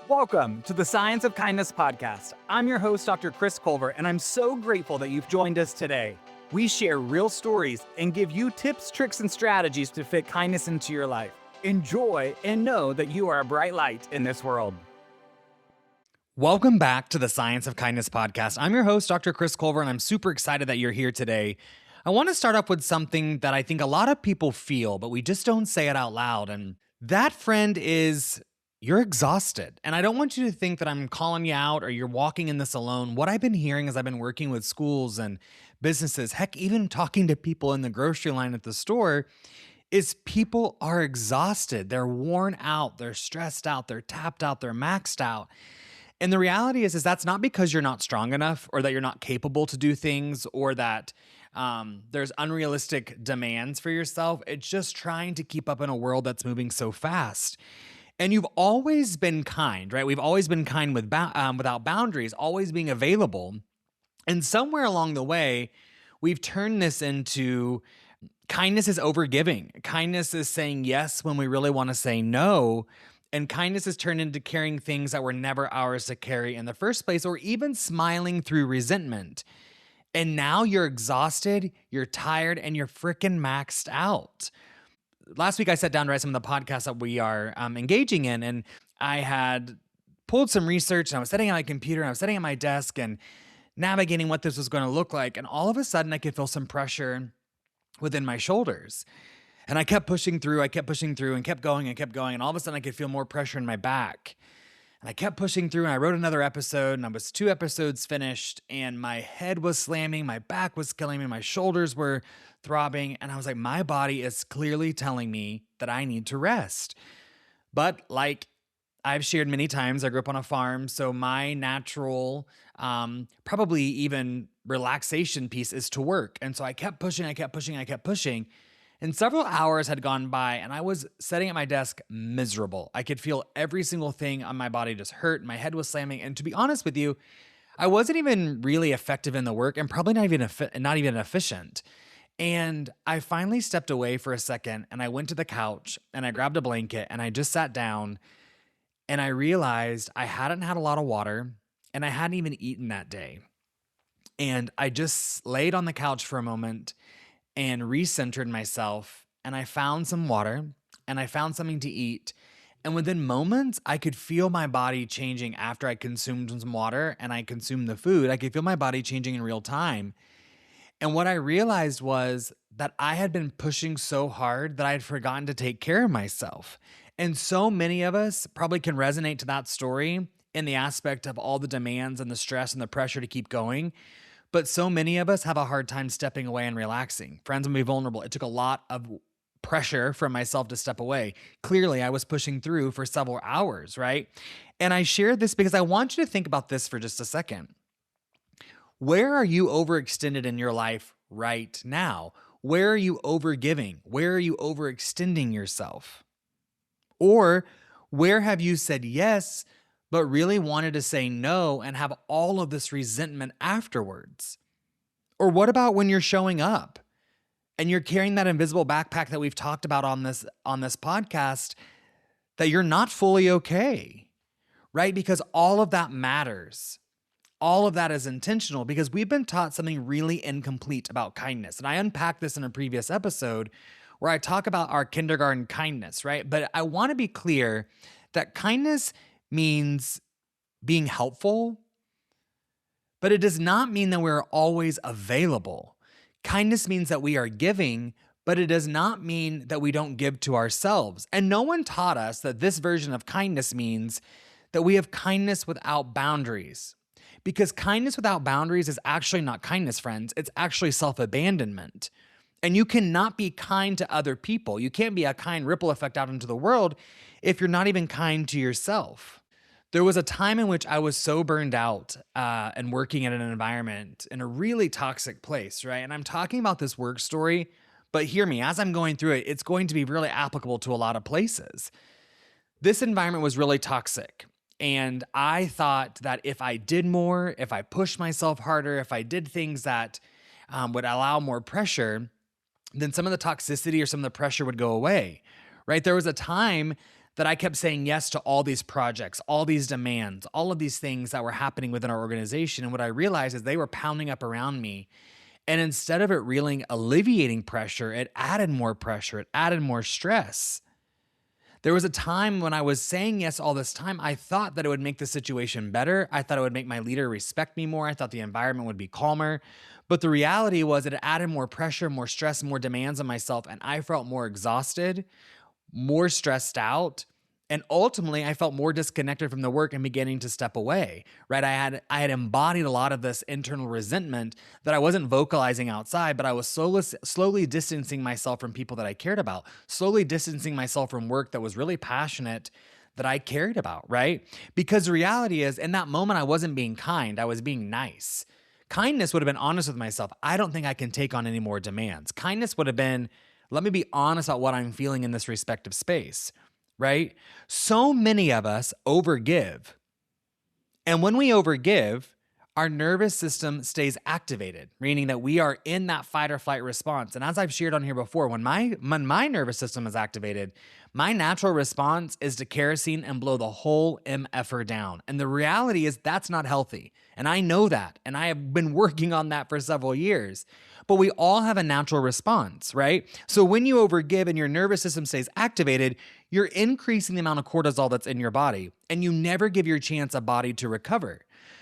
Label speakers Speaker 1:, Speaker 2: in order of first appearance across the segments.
Speaker 1: Welcome to the Science of Kindness podcast. I'm your host, Dr. Chris Culver, and I'm so grateful that you've joined us today. We share real stories and give you tips, tricks, and strategies to fit kindness into your life. Enjoy and know that you are a bright light in this world. Welcome back to the Science of Kindness podcast. I'm your host, Dr. Chris Culver, and I'm super excited that you're here today. I want to start up with something that I think a lot of people feel, but we just don't say it out loud. And that, friend, is you're exhausted. And I don't want you to think that I'm calling you out or you're walking in this alone. What I've been hearing as I've been working with schools and businesses, heck, even talking to people in the grocery line at the store, is people are exhausted. They're worn out. They're stressed out. They're tapped out. They're maxed out. And the reality is that's not because you're not strong enough or that you're not capable to do things or that there's unrealistic demands for yourself. It's just trying to keep up in a world that's moving so fast. And you've always been kind, right? We've always been kind without boundaries, always being available. And somewhere along the way, we've turned this into kindness is overgiving. Kindness is saying yes when we really want to say no. And kindness has turned into carrying things that were never ours to carry in the first place, or even smiling through resentment. And now you're exhausted, you're tired, and you're freaking maxed out. Last week, I sat down to write some of the podcasts that we are engaging in, and I had pulled some research, and I was sitting at my computer, and I was sitting at my desk and navigating what this was going to look like. And all of a sudden, I could feel some pressure within my shoulders. And I kept pushing through, and kept going, and all of a sudden, I could feel more pressure in my back. And I kept pushing through, and I wrote another episode, and I was 2 episodes finished, and my head was slamming, my back was killing me, my shoulders were throbbing, and I was like, my body is clearly telling me that I need to rest. But like I've shared many times, I grew up on a farm, so my natural, probably even relaxation piece is to work. And so I kept pushing, and several hours had gone by, and I was sitting at my desk miserable. I could feel every single thing on my body just hurt. My head was slamming. And to be honest with you, I wasn't even really effective in the work and probably not even efficient. And I finally stepped away for a second, and I went to the couch, and I grabbed a blanket, and I just sat down, and I realized I hadn't had a lot of water, and I hadn't even eaten that day. And I just laid on the couch for a moment and recentered myself, and I found some water, and I found something to eat. And within moments, I could feel my body changing after I consumed some water and I consumed the food. I could feel my body changing in real time. And what I realized was that I had been pushing so hard that I had forgotten to take care of myself. And so many of us probably can resonate to that story in the aspect of all the demands and the stress and the pressure to keep going. But so many of us have a hard time stepping away and relaxing. Friends, I'm be vulnerable. It took a lot of pressure from myself to step away. Clearly, I was pushing through for several hours, right? And I shared this because I want you to think about this for just a second. Where are you overextended in your life right now? Where are you overgiving? Where are you overextending yourself? Or where have you said yes, but really wanted to say no and have all of this resentment afterwards? Or what about when you're showing up and you're carrying that invisible backpack that we've talked about on this podcast, that you're not fully okay, right? Because all of that matters. All of that is intentional because we've been taught something really incomplete about kindness. And I unpacked this in a previous episode where I talk about our kindergarten kindness, right? But I want to be clear that kindness means being helpful, but it does not mean that we're always available. Kindness means that we are giving, but it does not mean that we don't give to ourselves. And no one taught us that this version of kindness means that we have kindness without boundaries. Because kindness without boundaries is actually not kindness, friends. It's actually self-abandonment. And you cannot be kind to other people. You can't be a kind ripple effect out into the world if you're not even kind to yourself. There was a time in which I was so burned out and working in an environment in a really toxic place, right? And I'm talking about this work story, but hear me, as I'm going through it, it's going to be really applicable to a lot of places. This environment was really toxic. And I thought that if I did more, if I pushed myself harder, if I did things that would allow more pressure, then some of the toxicity or some of the pressure would go away, right? There was a time that I kept saying yes to all these projects, all these demands, all of these things that were happening within our organization. And what I realized is they were pounding up around me. And instead of it really alleviating pressure, it added more pressure, it added more stress. There was a time when I was saying yes all this time, I thought that it would make the situation better. I thought it would make my leader respect me more. I thought the environment would be calmer. But the reality was it added more pressure, more stress, more demands on myself. And I felt more exhausted, more stressed out. And ultimately, I felt more disconnected from the work and beginning to step away, right? I had embodied a lot of this internal resentment that I wasn't vocalizing outside, but I was slowly distancing myself from people that I cared about, slowly distancing myself from work that was really passionate that I cared about, right? Because the reality is, in that moment, I wasn't being kind, I was being nice. Kindness would have been honest with myself. I don't think I can take on any more demands. Kindness would have been, let me be honest about what I'm feeling in this respective space. Right? So many of us overgive. And when we overgive, our nervous system stays activated, meaning that we are in that fight or flight response. And as I've shared on here before, when my nervous system is activated, my natural response is to kerosene and blow the whole MFer down. And the reality is that's not healthy. And I know that. And I have been working on that for several years. But we all have a natural response, right? So when you overgive and your nervous system stays activated, you're increasing the amount of cortisol that's in your body, and you never give your chance a body to recover.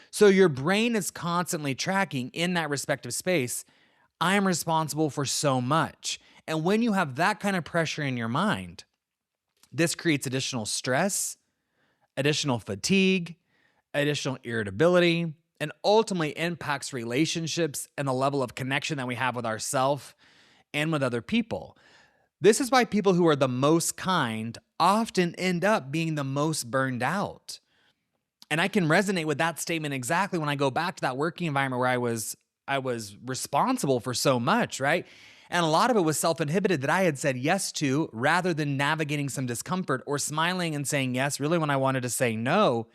Speaker 1: So your brain is constantly tracking in that respective space, I am responsible for so much. And when you have that kind of pressure in your mind, this creates additional stress, additional fatigue, additional irritability, and ultimately impacts relationships and the level of connection that we have with ourselves and with other people. This is why people who are the most kind often end up being the most burned out. And I can resonate with that statement exactly when I go back to that working environment where I was responsible for so much, right? And a lot of it was self-inhibited that I had said yes to rather than navigating some discomfort or smiling and saying yes, really when I wanted to say no.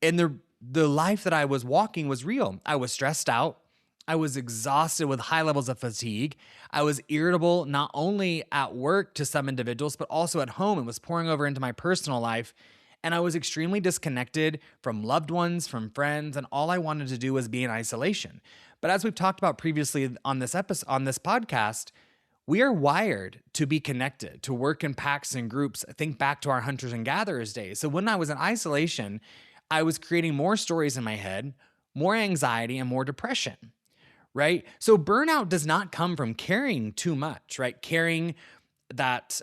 Speaker 1: And the life that I was walking was real. I was stressed out. I was exhausted with high levels of fatigue. I was irritable, not only at work to some individuals, but also at home. It was pouring over into my personal life. And I was extremely disconnected from loved ones, from friends, and all I wanted to do was be in isolation. But as we've talked about previously on this podcast, we are wired to be connected, to work in packs and groups. Think back to our hunters and gatherers days. So when I was in isolation, I was creating more stories in my head, more anxiety, and more depression, right? So burnout does not come from caring too much, right? Caring that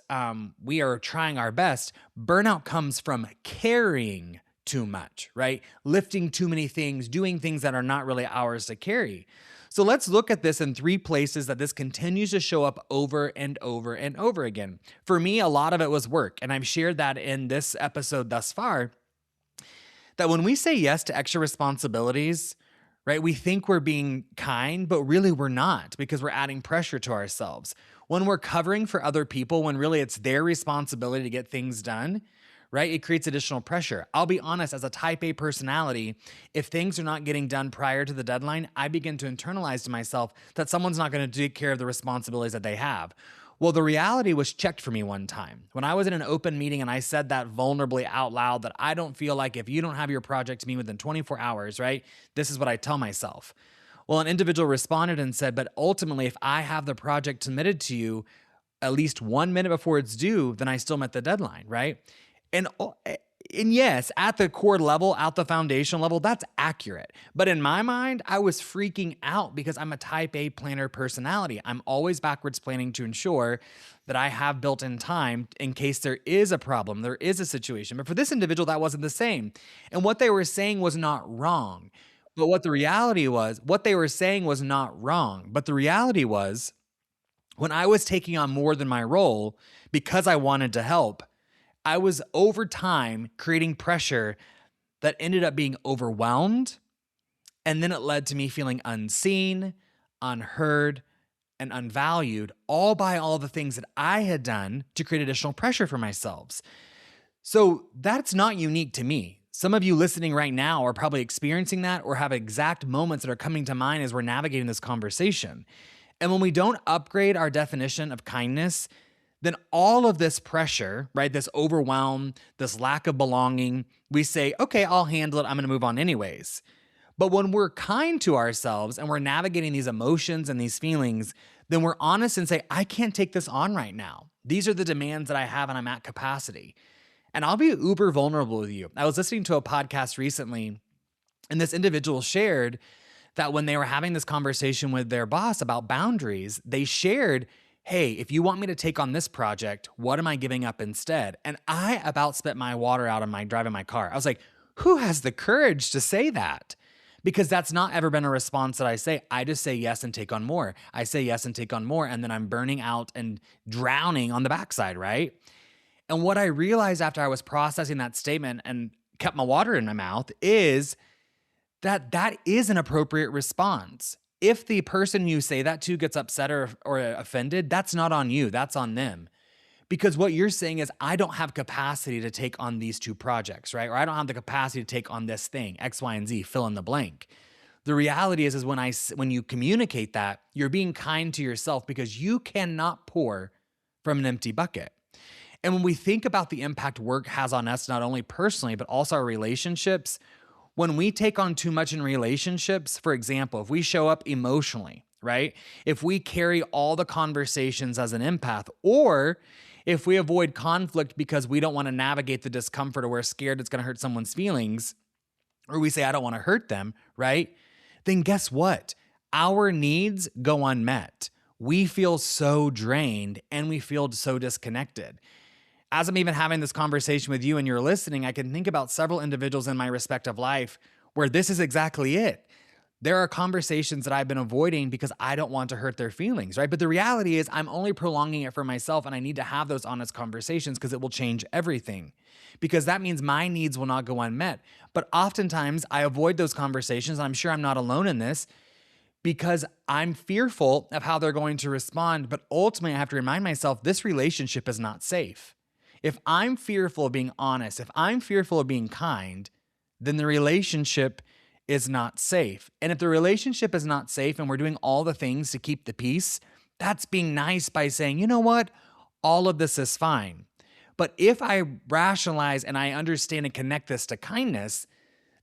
Speaker 1: we are trying our best. Burnout comes from carrying too much, right? Lifting too many things, doing things that are not really ours to carry. So let's look at this in 3 places that this continues to show up over and over and over again. For me, a lot of it was work, and I've shared that in this episode thus far, that when we say yes to extra responsibilities, right, we think we're being kind, but really we're not because we're adding pressure to ourselves. When we're covering for other people, when really it's their responsibility to get things done, right, it creates additional pressure. I'll be honest, as a type A personality, if things are not getting done prior to the deadline, I begin to internalize to myself that someone's not going to take care of the responsibilities that they have. Well, the reality was checked for me one time. When I was in an open meeting and I said that vulnerably out loud, that I don't feel like if you don't have your project to me within 24 hours, right, this is what I tell myself. Well, an individual responded and said, but ultimately, if I have the project submitted to you at least 1 minute before it's due, then I still met the deadline, right? And yes, at the core level, at the foundation level, that's accurate. But in my mind, I was freaking out because I'm a type A planner personality. I'm always backwards planning to ensure that I have built-in time in case there is a problem, there is a situation. But for this individual, that wasn't the same. And what they were saying was not wrong. But what the reality was, what they were saying was not wrong. But the reality was, when I was taking on more than my role because I wanted to help, I was over time creating pressure that ended up being overwhelmed. And then it led to me feeling unseen, unheard, and unvalued, all by all the things that I had done to create additional pressure for myself. So that's not unique to me. Some of you listening right now are probably experiencing that or have exact moments that are coming to mind as we're navigating this conversation. And when we don't upgrade our definition of kindness, then all of this pressure, right, this overwhelm, this lack of belonging, we say, okay, I'll handle it. I'm going to move on anyways. But when we're kind to ourselves and we're navigating these emotions and these feelings, then we're honest and say, I can't take this on right now. These are the demands that I have and I'm at capacity. And I'll be uber vulnerable with you. I was listening to a podcast recently, and this individual shared that when they were having this conversation with their boss about boundaries, they shared, hey, if you want me to take on this project, what am I giving up instead? And I about spit my water out on my driving my car. I was like, who has the courage to say that? Because that's not ever been a response that I say. I just say yes and take on more. I say yes and take on more, and then I'm burning out and drowning on the backside, right? And what I realized after I was processing that statement and kept my water in my mouth is that that is an appropriate response. If the person you say that to gets upset or offended, that's not on you, that's on them. Because what you're saying is, I don't have capacity to take on these two projects, right? Or I don't have the capacity to take on this thing, X, Y, and Z, fill in the blank. The reality is when you communicate that, you're being kind to yourself because you cannot pour from an empty bucket. And when we think about the impact work has on us, not only personally, but also our relationships, when we take on too much in relationships, for example, if we show up emotionally, right? If we carry all the conversations as an empath, or if we avoid conflict because we don't want to navigate the discomfort or we're scared it's going to hurt someone's feelings, or we say, I don't want to hurt them, right? Then guess what? Our needs go unmet. We feel so drained and we feel so disconnected. As I'm even having this conversation with you and you're listening, I can think about several individuals in my respective life where this is exactly it. There are conversations that I've been avoiding because I don't want to hurt their feelings, right? But the reality is I'm only prolonging it for myself, and I need to have those honest conversations because it will change everything. Because that means my needs will not go unmet. But oftentimes I avoid those conversations, and I'm sure I'm not alone in this, because I'm fearful of how they're going to respond. But ultimately I have to remind myself this relationship is not safe. If I'm fearful of being honest, if I'm fearful of being kind, then the relationship is not safe. And if the relationship is not safe and we're doing all the things to keep the peace, that's being nice by saying, you know what? All of this is fine. But if I rationalize and I understand and connect this to kindness,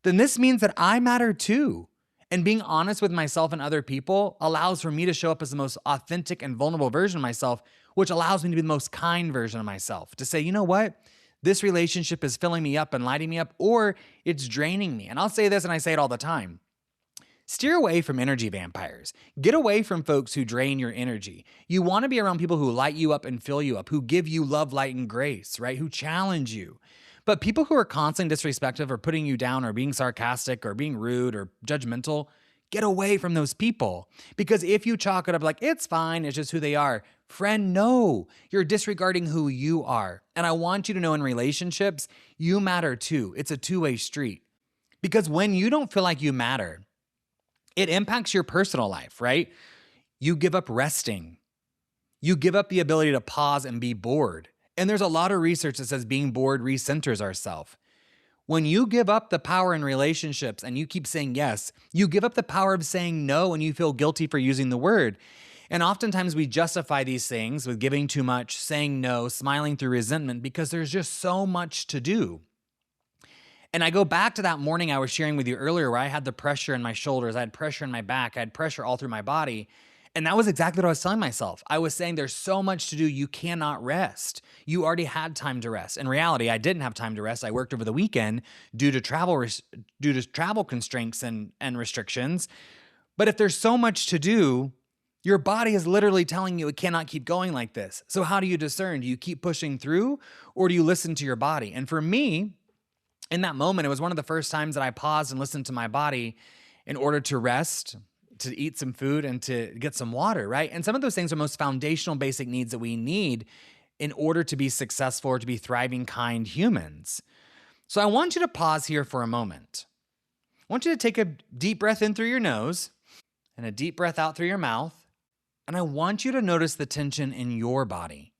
Speaker 1: then this means that I matter too. And being honest with myself and other people allows for me to show up as the most authentic and vulnerable version of myself, which allows me to be the most kind version of myself. To say, you know what? This relationship is filling me up and lighting me up, or it's draining me. And I'll say this, and I say it all the time. Steer away from energy vampires. Get away from folks who drain your energy. You want to be around people who light you up and fill you up, who give you love, light, and grace, right? Who challenge you. But people who are constantly disrespectful or putting you down or being sarcastic or being rude or judgmental, get away from those people. Because if you chalk it up like, it's fine, it's just who they are, friend, no, you're disregarding who you are. And I want you to know in relationships, you matter too. It's a two-way street. Because when you don't feel like you matter, it impacts your personal life, right? You give up resting. You give up the ability to pause and be bored. And there's a lot of research that says being bored recenters ourselves. When you give up the power in relationships and you keep saying yes, you give up the power of saying no and you feel guilty for using the word. And oftentimes we justify these things with giving too much, saying no, smiling through resentment because there's just so much to do. And I go back to that morning I was sharing with you earlier where I had the pressure in my shoulders, I had pressure in my back, I had pressure all through my body. And that was exactly what I was telling myself. I was saying there's so much to do, you cannot rest. You already had time to rest. In reality, I didn't have time to rest. I worked over the weekend due to travel constraints and restrictions. But if there's so much to do, your body is literally telling you it cannot keep going like this. So how do you discern? Do you keep pushing through or do you listen to your body? And for me, in that moment, it was one of the first times that I paused and listened to my body in order to rest, to eat some food, and to get some water, right? And some of those things are most foundational basic needs that we need in order to be successful or to be thriving, kind humans. So I want you to pause here for a moment. I want you to take a deep breath in through your nose and a deep breath out through your mouth. And I want you to notice the tension in your body.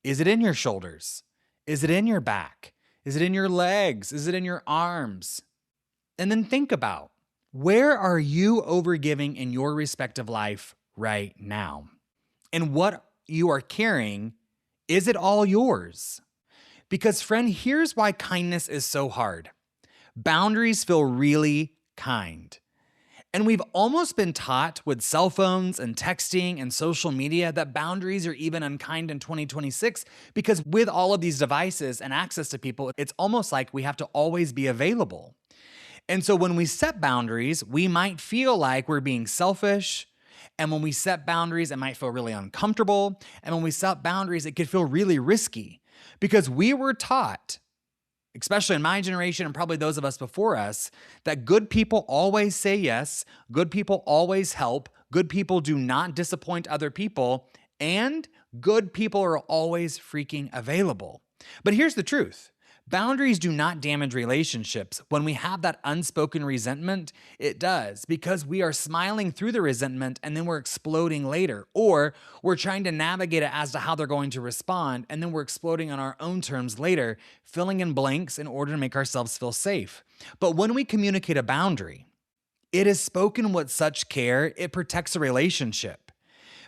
Speaker 1: Is it in your shoulders? Is it in your back? Is it in your legs? Is it in your arms? And then think about, where are you overgiving in your respective life right now? And what you are carrying Is it all yours? Because friend, here's why kindness is so hard. Boundaries feel really kind. And we've almost been taught with cell phones and texting and social media that boundaries are even unkind in 2026 because with all of these devices and access to people, it's almost like we have to always be available. And so when we set boundaries, we might feel like we're being selfish. And when we set boundaries, it might feel really uncomfortable. And when we set boundaries, it could feel really risky because we were taught, especially in my generation and probably those of us before us, that good people always say yes, good people always help, good people do not disappoint other people, and good people are always freaking available. But here's the truth. Boundaries do not damage relationships. When we have that unspoken resentment, it does because we are smiling through the resentment and then we're exploding later, or we're trying to navigate it as to how they're going to respond and then we're exploding on our own terms later, filling in blanks in order to make ourselves feel safe. But when we communicate a boundary, it is spoken with such care, it protects a relationship.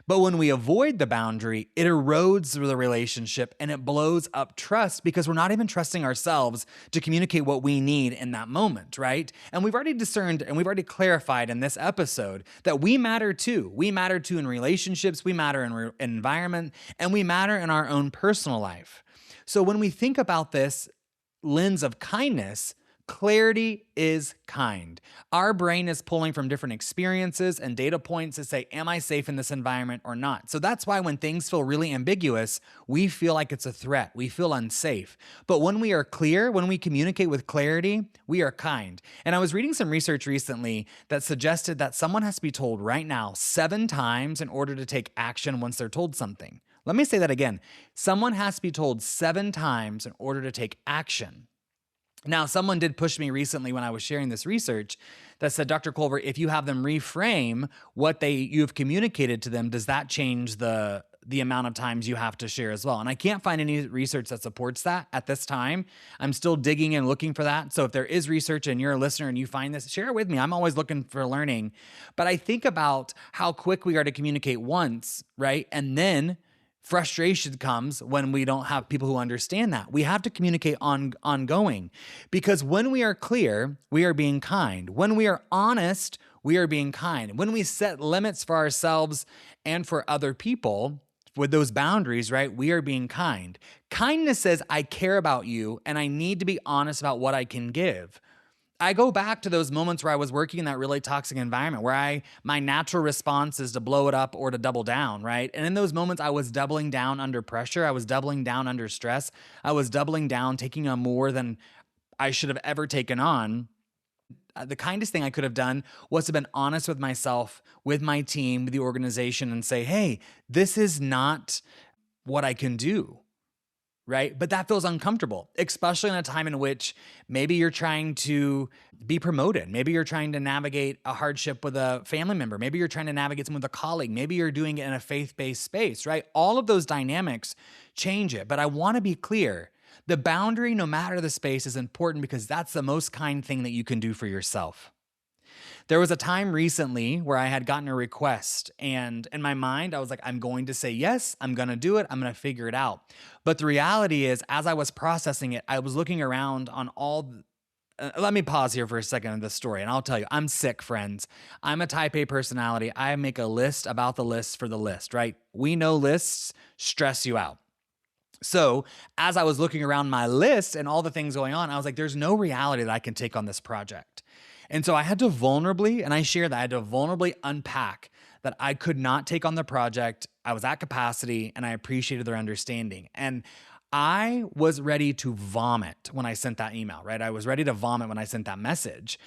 Speaker 1: But when we avoid the boundary, it erodes the relationship and it blows up trust because we're not even trusting ourselves to communicate what we need in that moment, right? And we've already discerned and we've already clarified in this episode that we matter too. We matter too in relationships, we matter in environment, and we matter in our own personal life. So when we think about this lens of kindness, clarity is kind. Our brain is pulling from different experiences and data points to say, am I safe in this environment or not? So that's why when things feel really ambiguous, we feel like it's a threat. We feel unsafe. But when we are clear, when we communicate with clarity, we are kind. And I was reading some research recently that suggested that someone has to be told right now 7 times in order to take action once they're told something. Let me say that again. Someone has to be told 7 times in order to take action. Now, someone did push me recently when I was sharing this research that said, Dr. Culver, if you have them reframe what you've communicated to them, does that change the amount of times you have to share as well? And I can't find any research that supports that at this time. I'm still digging and looking for that. So if there is research and you're a listener and you find this, share it with me. I'm always looking for learning. But I think about how quick we are to communicate once, right? And then frustration comes when we don't have people who understand that. We have to communicate ongoing because when we are clear, we are being kind. When we are honest, we are being kind. When we set limits for ourselves and for other people with those boundaries, right, we are being kind. Kindness says, I care about you and I need to be honest about what I can give. I go back to those moments where I was working in that really toxic environment where my natural response is to blow it up or to double down, right? And in those moments, I was doubling down under pressure. I was doubling down under stress. I was doubling down, taking on more than I should have ever taken on. The kindest thing I could have done was to have been honest with myself, with my team, with the organization, and say, hey, this is not what I can do. Right? But that feels uncomfortable, especially in a time in which maybe you're trying to be promoted. Maybe you're trying to navigate a hardship with a family member. Maybe you're trying to navigate something with a colleague. Maybe you're doing it in a faith-based space, right? All of those dynamics change it. But I want to be clear. The boundary, no matter the space, is important because that's the most kind thing that you can do for yourself. There was a time recently where I had gotten a request and in my mind, I was like, I'm going to say yes, I'm going to do it, I'm going to figure it out. But the reality is, as I was processing it, I was looking around on let me pause here for a second in this story and I'll tell you, I'm sick, friends. I'm a type A personality. I make a list about the list for the list, right? We know lists stress you out. So as I was looking around my list and all the things going on, I was like, there's no reality that I can take on this project. And so I had to vulnerably, and I share that, I had to vulnerably unpack that I could not take on the project. I was at capacity and I appreciated their understanding. And I was ready to vomit when I sent that email, right? I was ready to vomit when I sent that message.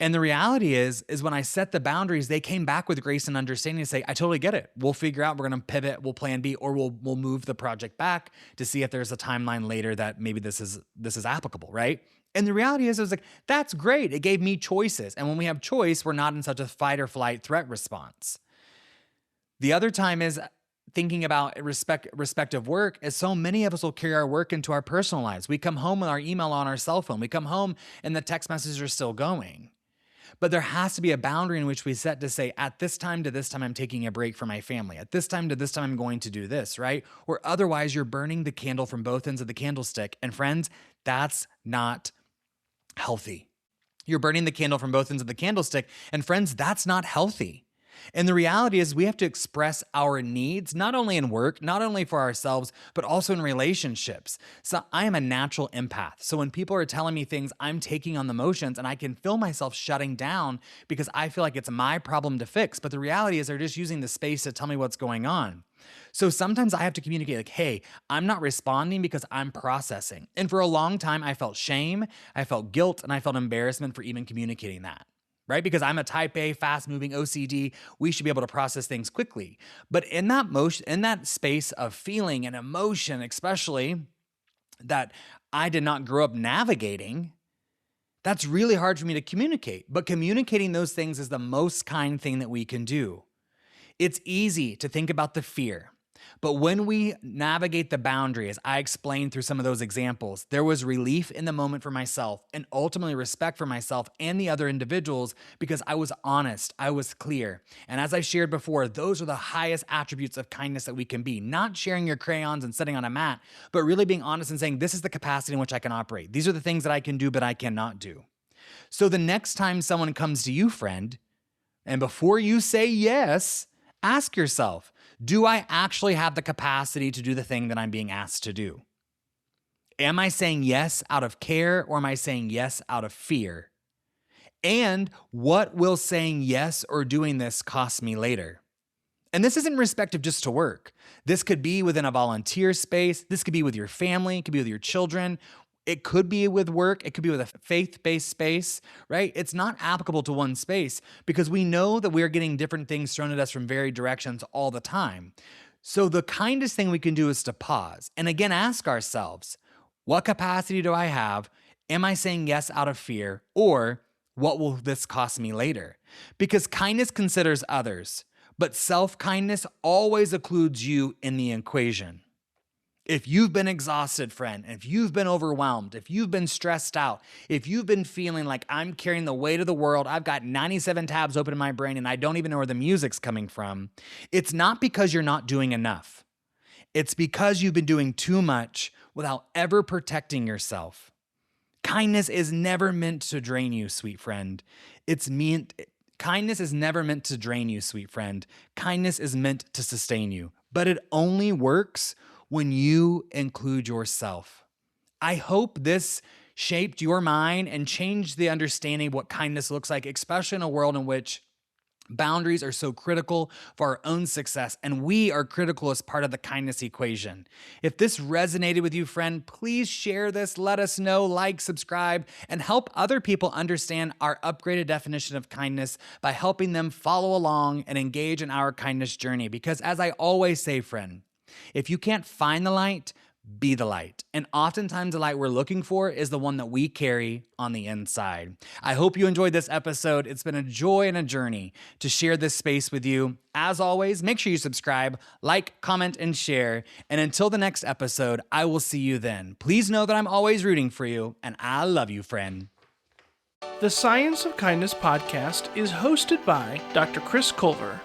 Speaker 1: And the reality is when I set the boundaries, they came back with grace and understanding to say, I totally get it. We'll figure out, we're going to pivot, we'll plan B, or we'll move the project back to see if there's a timeline later that maybe this is applicable, right? And the reality is, it was like, that's great. It gave me choices. And when we have choice, we're not in such a fight or flight threat response. The other time is thinking about respective work, is so many of us will carry our work into our personal lives. We come home with our email on our cell phone. We come home and the text messages are still going. But there has to be a boundary in which we set to say, at this time to this time, I'm taking a break from my family. At this time to this time, I'm going to do this, right? Or otherwise, you're burning the candle from both ends of the candlestick. And friends, that's not healthy. You're burning the candle from both ends of the candlestick. And friends, that's not healthy. And the reality is we have to express our needs, not only in work, not only for ourselves, but also in relationships. So I am a natural empath. So when people are telling me things, I'm taking on the motions and I can feel myself shutting down because I feel like it's my problem to fix. But the reality is they're just using the space to tell me what's going on. So sometimes I have to communicate like, hey, I'm not responding because I'm processing. And for a long time, I felt shame, I felt guilt, and I felt embarrassment for even communicating that. Right? Because I'm a type A, fast-moving OCD, we should be able to process things quickly. But in that space of feeling and emotion, especially that I did not grow up navigating, that's really hard for me to communicate. But communicating those things is the most kind thing that we can do. It's easy to think about the fear. But when we navigate the boundary, as I explained through some of those examples, there was relief in the moment for myself and ultimately respect for myself and the other individuals because I was honest, I was clear. And as I shared before, those are the highest attributes of kindness that we can be. Not sharing your crayons and sitting on a mat, but really being honest and saying, this is the capacity in which I can operate. These are the things that I can do, but I cannot do. So the next time someone comes to you, friend, and before you say yes, ask yourself, do I actually have the capacity to do the thing that I'm being asked to do? Am I saying yes out of care or am I saying yes out of fear? And what will saying yes or doing this cost me later? And this isn't respective just to work. This could be within a volunteer space. This could be with your family. It could be with your children. It could be with work. It could be with a faith-based space, right? It's not applicable to one space because we know that we're getting different things thrown at us from varied directions all the time. So the kindest thing we can do is to pause and again ask ourselves, what capacity do I have? Am I saying yes out of fear? Or what will this cost me later? Because kindness considers others, but self-kindness always includes you in the equation. If you've been exhausted, friend, if you've been overwhelmed, if you've been stressed out, if you've been feeling like I'm carrying the weight of the world, I've got 97 tabs open in my brain and I don't even know where the music's coming from, it's not because you're not doing enough. It's because you've been doing too much without ever protecting yourself. Kindness is never meant to drain you, sweet friend. Kindness is never meant to drain you, sweet friend. Kindness is meant to sustain you, but it only works when you include yourself. I hope this shaped your mind and changed the understanding of what kindness looks like, especially in a world in which boundaries are so critical for our own success, and we are critical as part of the kindness equation. If this resonated with you, friend, please share this, let us know, like, subscribe, and help other people understand our upgraded definition of kindness by helping them follow along and engage in our kindness journey. Because as I always say, friend, if you can't find the light, be the light. And oftentimes the light we're looking for is the one that we carry on the inside. I hope you enjoyed this episode. It's been a joy and a journey to share this space with you. As always, make sure you subscribe, like, comment, and share. And until the next episode, I will see you then. Please know that I'm always rooting for you, and I love you, friend.
Speaker 2: The Science of Kindness podcast is hosted by Dr. Chris Culver.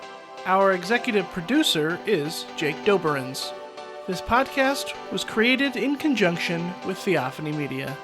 Speaker 2: Our executive producer is Jake Doberens. This podcast was created in conjunction with Theophany Media.